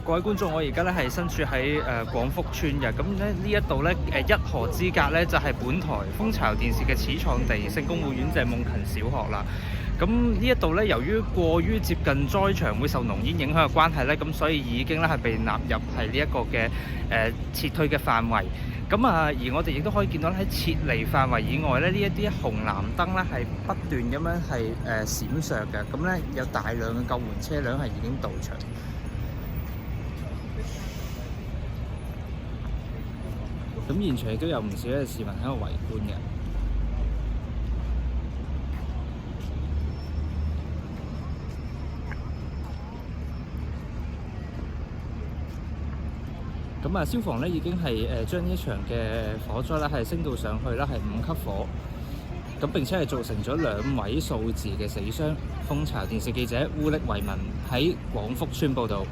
各位觀眾，我而家咧係身處喺廣福村嘅，咁咧呢一度咧一河之隔咧就係本台蜂巢電視嘅始創地聖公會院謝夢芹小學啦。咁呢一度咧，由於過於接近災場，會受濃煙影響嘅關係咧，咁所以已經咧係被納入係呢一個嘅撤退嘅範圍。咁而我哋亦都可以見到喺撤離範圍以外咧，呢一啲紅藍燈咧係不斷咁樣係閃爍嘅。咁咧有大量嘅救援車輛係已經到場。咁現場亦都有唔少嘅市民喺度圍觀嘅。咁消防咧已經係將呢場嘅火災咧係升到上去啦，係5級火。咁並且係造成咗2位數字嘅死傷。蜂巢電視記者烏力維文喺廣福村報導。